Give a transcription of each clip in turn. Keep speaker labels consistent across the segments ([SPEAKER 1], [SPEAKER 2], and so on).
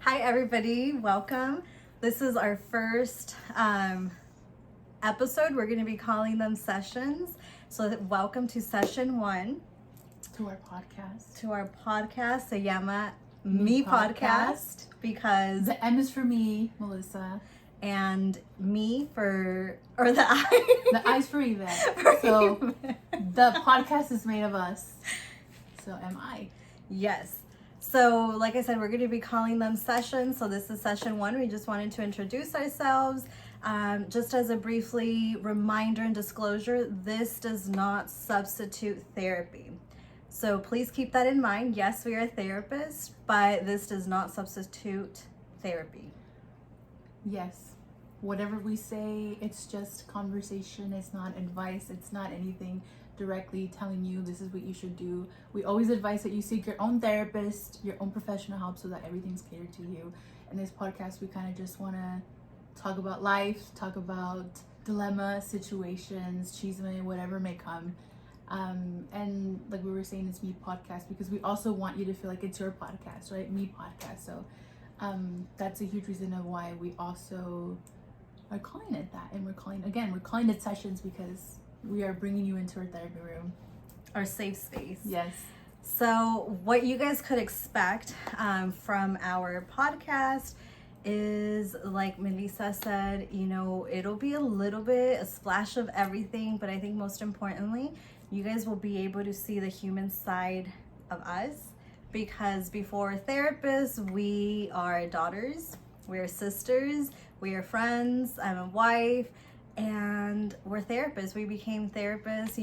[SPEAKER 1] Hi, everybody. Welcome. This is our first episode. We're going to be calling them sessions. So, welcome to session 1.
[SPEAKER 2] To our podcast.
[SPEAKER 1] To our podcast, Se llama Mi Podcast, because
[SPEAKER 2] the M is for me, Melissa.
[SPEAKER 1] And me for, or the I.
[SPEAKER 2] The I's for Yvette. The podcast is made of us. So am I.
[SPEAKER 1] Yes. So, like I said, we're going to be calling them sessions. So this is session 1. We just wanted to introduce ourselves. Just as a briefly reminder and disclosure, this does not substitute therapy. So please keep that in mind. Yes, we are therapists, but this does not substitute therapy.
[SPEAKER 2] Yes. Whatever we say, it's just conversation. It's not advice. It's not anything directly telling you this is what you should do. We always advise that you seek your own therapist, your own professional help, so that everything's catered to you. In this podcast, we kind of just want to talk about life, talk about dilemma, situations, chisme, whatever may come. And like we were saying, it's Me Podcast because we also want you to feel like it's your podcast, right? Me Podcast. So that's a huge reason of why we also are calling it that. And we're calling it sessions because we are bringing you into our therapy room.
[SPEAKER 1] Our safe space.
[SPEAKER 2] Yes.
[SPEAKER 1] So what you guys could expect from our podcast is, like Melissa said, it'll be a splash of everything, but I think most importantly, you guys will be able to see the human side of us, because before therapists, we are daughters, we are sisters, we are friends, I'm a wife, and we're therapists. We became therapists,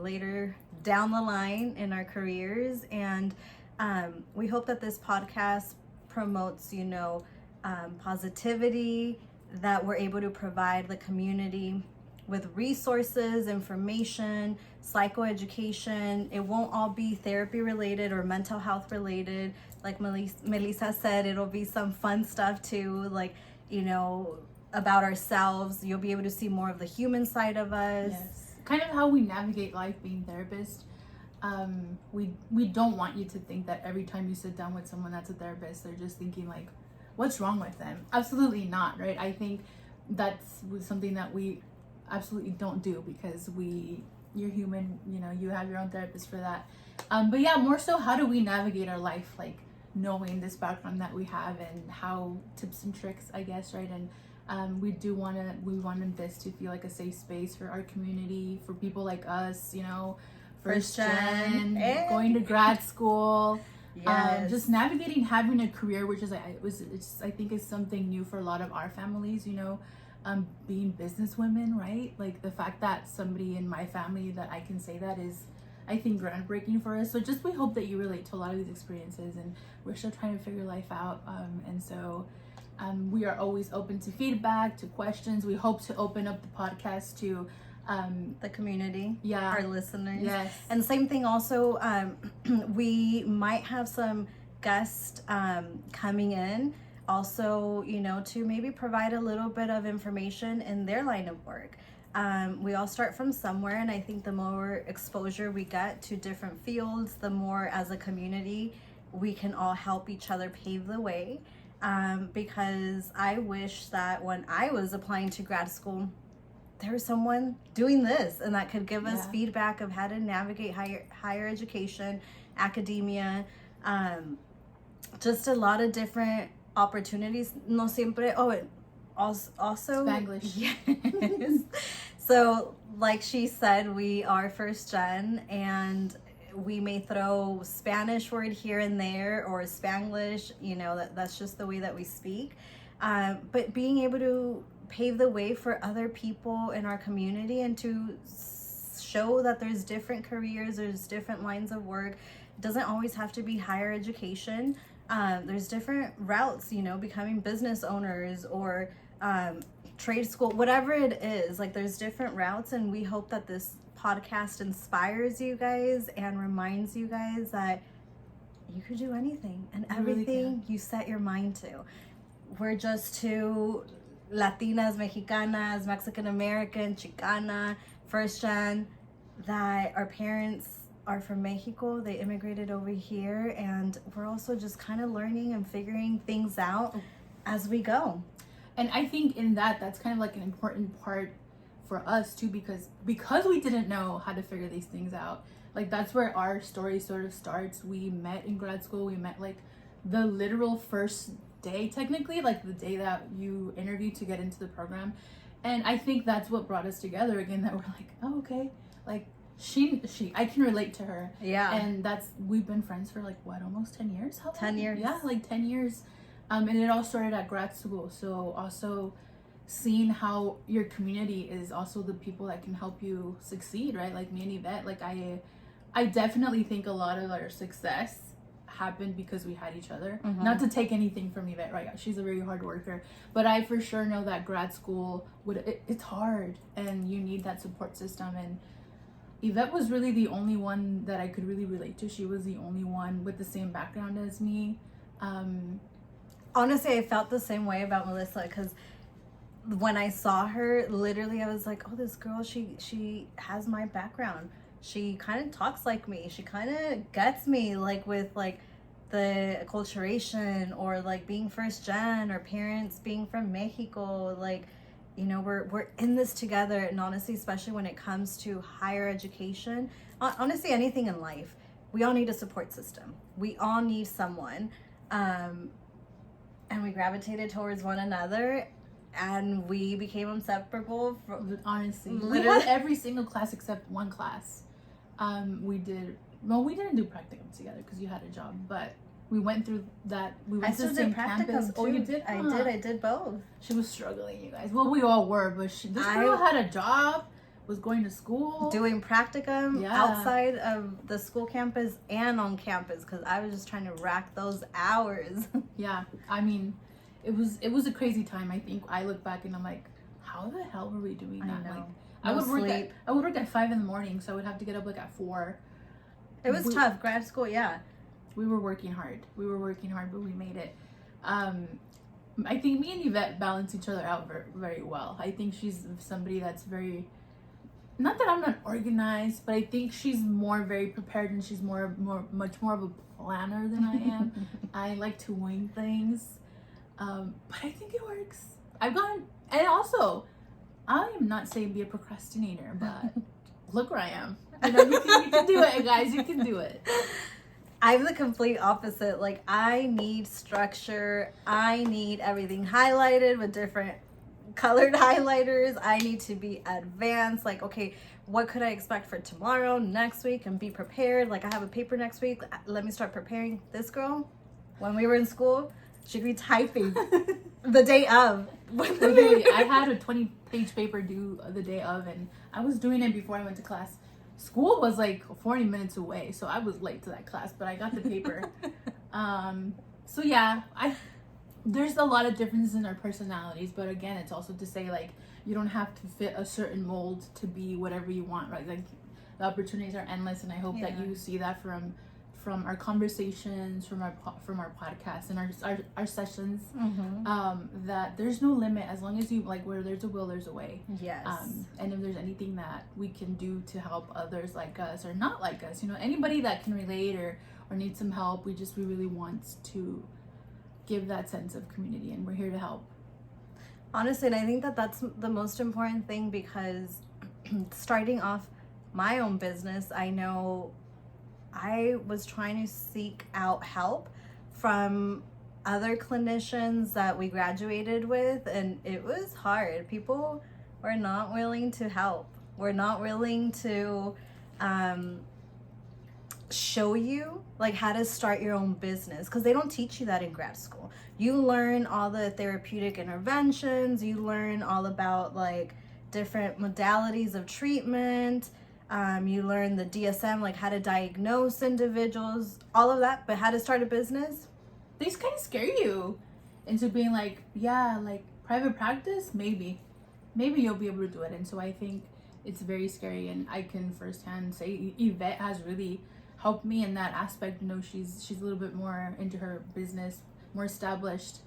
[SPEAKER 1] later down the line in our careers. And we hope that this podcast promotes, positivity, that we're able to provide the community with resources, information, psychoeducation. It won't all be therapy related or mental health related. Like Melissa said, it'll be some fun stuff too, about ourselves. You'll be able to see more of the human side of us.
[SPEAKER 2] Yes. Kind of how we navigate life being therapists. We don't want you to think that every time you sit down with someone that's a therapist, they're just thinking like, what's wrong with them? Absolutely not, right? I think that's something that we absolutely don't do because you're human, you have your own therapist for that. But yeah, more so, how do we navigate our life, like knowing this background that we have and how tips and tricks, I guess, right? And we wanted this to feel like a safe space for our community, for people like us, first gen, going to grad school, just navigating having a career, which is I think is something new for a lot of our families, being businesswomen, right? Like the fact that somebody in my family that I can say that is, I think, groundbreaking for us. So just we hope that you relate to a lot of these experiences, and we're still trying to figure life out. And so we are always open to feedback, to questions. We hope to open up the podcast to
[SPEAKER 1] the community,
[SPEAKER 2] our
[SPEAKER 1] listeners.
[SPEAKER 2] Yes.
[SPEAKER 1] And same thing also, we might have some guests coming in also, to maybe provide a little bit of information in their line of work. We all start from somewhere, and I think the more exposure we get to different fields, the more as a community we can all help each other pave the way. Because I wish that when I was applying to grad school, there was someone doing this and that could give us feedback of how to navigate higher education, academia, just a lot of different opportunities. No siempre. Also
[SPEAKER 2] Spanglish.
[SPEAKER 1] Yes. So like she said, we are first gen, and we may throw Spanish word here and there or Spanglish, that's just the way that we speak. But being able to pave the way for other people in our community and to show that there's different careers, there's different lines of work. It doesn't always have to be higher education. There's different routes, becoming business owners or trade school, whatever it is. Like there's different routes, and we hope that this podcast inspires you guys and reminds you guys that you could do anything and everything you set your mind to. We're just two Latinas, Mexicanas, Mexican American, Chicana, first gen, that our parents are from Mexico. They immigrated over here, and we're also just kind of learning and figuring things out as we go.
[SPEAKER 2] And I think in that's kind of like an important part for us too, because we didn't know how to figure these things out. Like that's where our story sort of starts. We met in grad school. We met like the literal first day, technically, like the day that you interviewed to get into the program. And I think that's what brought us together again, that we're like, oh, okay, like she I can relate to her.
[SPEAKER 1] Yeah.
[SPEAKER 2] And we've been friends for like what, almost 10 years? How long?
[SPEAKER 1] 10 years.
[SPEAKER 2] Yeah, like 10 years. And it all started at grad school. So also seeing how your community is also the people that can help you succeed, right? Like me and Yvette, like I definitely think a lot of our success happened because we had each other.
[SPEAKER 1] Mm-hmm.
[SPEAKER 2] Not to take anything from Yvette, right? She's a very hard worker, but I for sure know that grad school it's hard, and you need that support system. And Yvette was really the only one that I could really relate to. She was the only one with the same background as me.
[SPEAKER 1] Honestly, I felt the same way about Melissa, because when I saw her, literally I was like, oh, this girl, she has my background. She kind of talks like me. She kind of gets me, like with like the acculturation, or like being first gen, or parents being from Mexico. Like, you know, we're in this together. And honestly, especially when it comes to higher education, honestly, anything in life, we all need a support system. We all need someone. And we gravitated towards one another, and we became inseparable.
[SPEAKER 2] Honestly,
[SPEAKER 1] literally.
[SPEAKER 2] We had every single class except one class. We didn't do practicum together because you had a job, but we went through that. We went to the same campus.
[SPEAKER 1] Too.
[SPEAKER 2] Oh, you did?
[SPEAKER 1] I did both.
[SPEAKER 2] She was struggling, you guys. Well, we all were, but this girl had a job, was going to school,
[SPEAKER 1] doing practicum outside of the school campus and on campus, because I was just trying to rack those hours.
[SPEAKER 2] Yeah, I mean, it was a crazy time. I think I look back and I'm like, how the hell were we doing that? Like, I would work at 5 a.m, so I would have to get up like at 4.
[SPEAKER 1] It was tough. Grad school, yeah.
[SPEAKER 2] We were working hard, but we made it. I think me and Yvette balance each other out very, very well. I think she's somebody that's very, not that I'm not organized, but I think she's very prepared, and she's much more of a planner than I am. I like to wing things, but I think it works. And also, I am not saying be a procrastinator, but look where I am. You know, you can do it, guys. You can do it.
[SPEAKER 1] I'm the complete opposite. Like, I need structure. I need everything highlighted with different colored highlighters. I need to be advanced. Like, okay, what could I expect for tomorrow, next week, and be prepared? Like, I have a paper next week. Let me start preparing. This girl, when we were in school, she'd be typing the day of.
[SPEAKER 2] Literally, I had a 20-page paper due the day of, and I was doing it before I went to class. School was like 40 minutes away, so I was late to that class, but I got the paper. So yeah, there's a lot of differences in our personalities, but again, it's also to say, like, you don't have to fit a certain mold to be whatever you want, right? Like, the opportunities are endless, and I hope that you see that from our conversations, from our podcasts and our sessions, that there's no limit as long as you, like, where there's a will, there's a way.
[SPEAKER 1] Yes.
[SPEAKER 2] And if there's anything that we can do to help others like us or not like us, you know, anybody that can relate or need some help, we really want to give that sense of community, and we're here to help.
[SPEAKER 1] Honestly, and I think that that's the most important thing, because starting off my own business, I know I was trying to seek out help from other clinicians that we graduated with, and it was hard. People were not willing to help. We're not willing to show you like how to start your own business, because they don't teach you that in grad school. You learn all the therapeutic interventions, you learn all about like different modalities of treatment, you learn the DSM, like how to diagnose individuals, all of that, but how to start a business,
[SPEAKER 2] they just kind of scare you into being like, yeah, like private practice, maybe you'll be able to do it. And so I think it's very scary, and I can firsthand say Yvette has really helped me in that aspect. You know, she's a little bit more into her business, more established,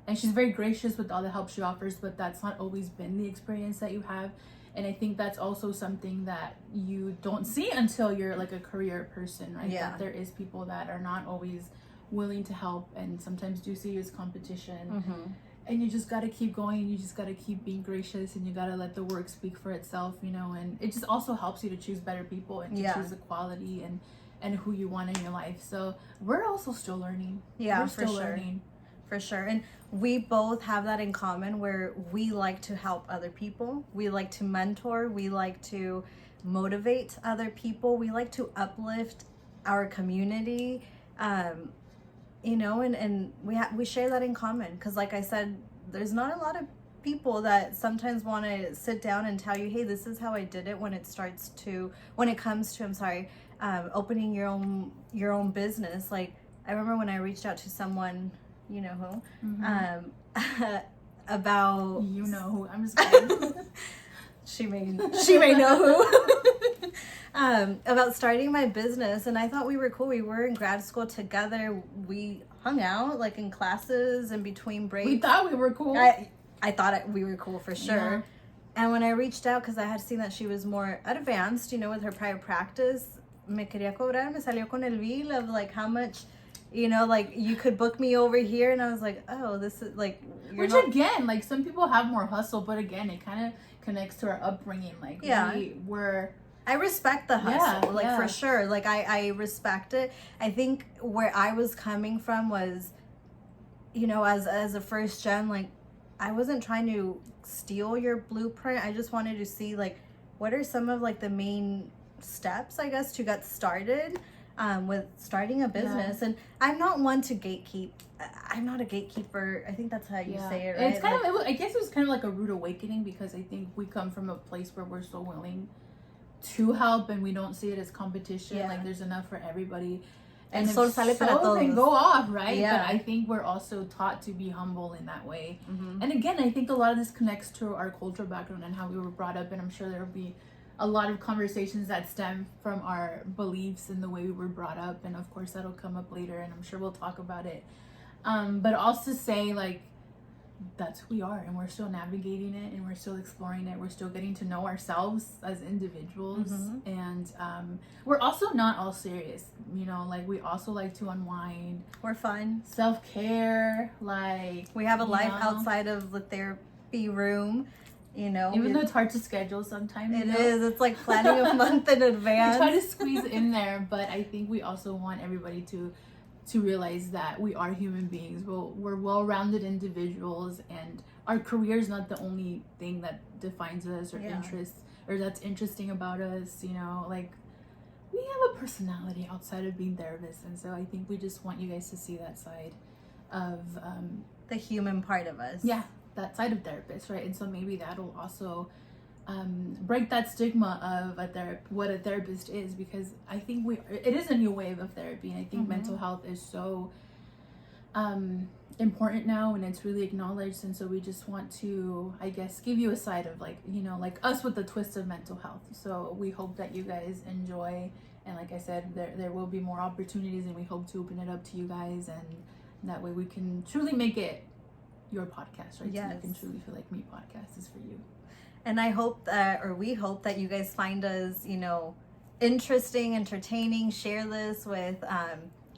[SPEAKER 2] and she's very gracious with all the help she offers, but that's not always been the experience that you have. And I think that's also something that you don't see until you're like a career person, right?
[SPEAKER 1] Yeah.
[SPEAKER 2] That there is people that are not always willing to help and sometimes do see you as competition. And you just got to keep going. You just got to keep being gracious, and you got to let the work speak for itself, you know. And it just also helps you to choose better people and to choose the quality and who you want in your life. So we're also still learning.
[SPEAKER 1] Yeah,
[SPEAKER 2] we're still
[SPEAKER 1] for sure.
[SPEAKER 2] learning.
[SPEAKER 1] For sure. And we both have that in common, where we like to help other people. We like to mentor. We like to motivate other people. We like to uplift our community. You know, and we share that in common, because like I said, there's not a lot of people that sometimes want to sit down and tell you, hey, this is how I did it, when it comes to opening your own business. Like, I remember when I reached out to someone, you know who, about,
[SPEAKER 2] you know who, I'm just kidding.
[SPEAKER 1] she may know who. About starting my business, and I thought we were cool. We were in grad school together. We hung out like in classes and between breaks.
[SPEAKER 2] We thought we were cool.
[SPEAKER 1] I thought we were cool for sure.
[SPEAKER 2] Yeah.
[SPEAKER 1] And when I reached out, because I had seen that she was more advanced, you know, with her private practice, me quería cobrar, me salió con el bill of like how much, you know, like you could book me over here. And I was like, oh, this is like,
[SPEAKER 2] again, like some people have more hustle, but again, it kind of connects to our upbringing. Like,
[SPEAKER 1] I respect the hustle, for sure. Like, I respect it. I think where I was coming from was, you know, as a first gen, like, I wasn't trying to steal your blueprint. I just wanted to see, like, what are some of, like, the main steps, I guess, to get started with starting a business. And I'm not one to gatekeep. I'm not a gatekeeper. I think that's how you say it, right?
[SPEAKER 2] It's kind of, I guess it was kind of like a rude awakening, because I think we come from a place where we're so willing to help, and we don't see it as competition. Like, there's enough for everybody, and if so can go off, right? But I think we're also taught to be humble in that way. And again, I think a lot of this connects to our cultural background and how we were brought up, and I'm sure there will be a lot of conversations that stem from our beliefs and the way we were brought up, and of course that'll come up later, and I'm sure we'll talk about it. But also say, like, that's who we are, and we're still navigating it, and we're still exploring it. We're still getting to know ourselves as individuals, and we're also not all serious, you know. Like, we also like to unwind.
[SPEAKER 1] We're fun.
[SPEAKER 2] Self-care, like,
[SPEAKER 1] we have a life outside of the therapy room, you know.
[SPEAKER 2] Even though it's hard to schedule sometimes.
[SPEAKER 1] It is. It's like planning a month in advance.
[SPEAKER 2] We try to squeeze it in there, but I think we also want everybody to realize that we are human beings. We're well-rounded individuals, and our career is not the only thing that defines us or interests, or that's interesting about us, you know. Like, we have a personality outside of being therapists, and so I think we just want you guys to see that side of
[SPEAKER 1] the human part of us.
[SPEAKER 2] That side of therapists, right? And so maybe that'll also break that stigma of what a therapist is, because I think it is a new wave of therapy, and I think mental health is so important now, and it's really acknowledged. And so we just want to, I guess, give you a side of, like, you know, like us with the twist of mental health. So we hope that you guys enjoy, and like I said, there will be more opportunities, and we hope to open it up to you guys, and that way we can truly make it your podcast, right? So you can truly feel like Me Podcast is for you.
[SPEAKER 1] And I hope that, or we hope that you guys find us, you know, interesting, entertaining. Share this with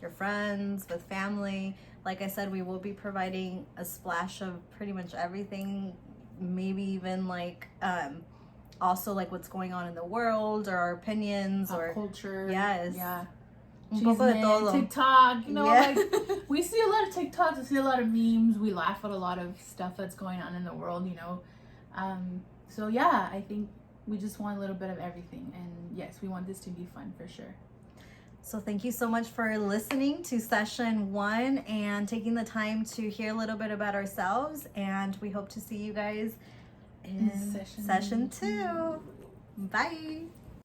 [SPEAKER 1] your friends, with family. Like I said, we will be providing a splash of pretty much everything, maybe even like also like what's going on in the world, or our opinions, or
[SPEAKER 2] culture.
[SPEAKER 1] Un poco de todo.
[SPEAKER 2] TikTok, you know, like, we see a lot of TikToks, we see a lot of memes, we laugh at a lot of stuff that's going on in the world, you know. So yeah, I think we just want a little bit of everything, and yes, we want this to be fun for sure.
[SPEAKER 1] So thank you so much for listening to session 1 and taking the time to hear a little bit about ourselves, and we hope to see you guys in session 2. Bye.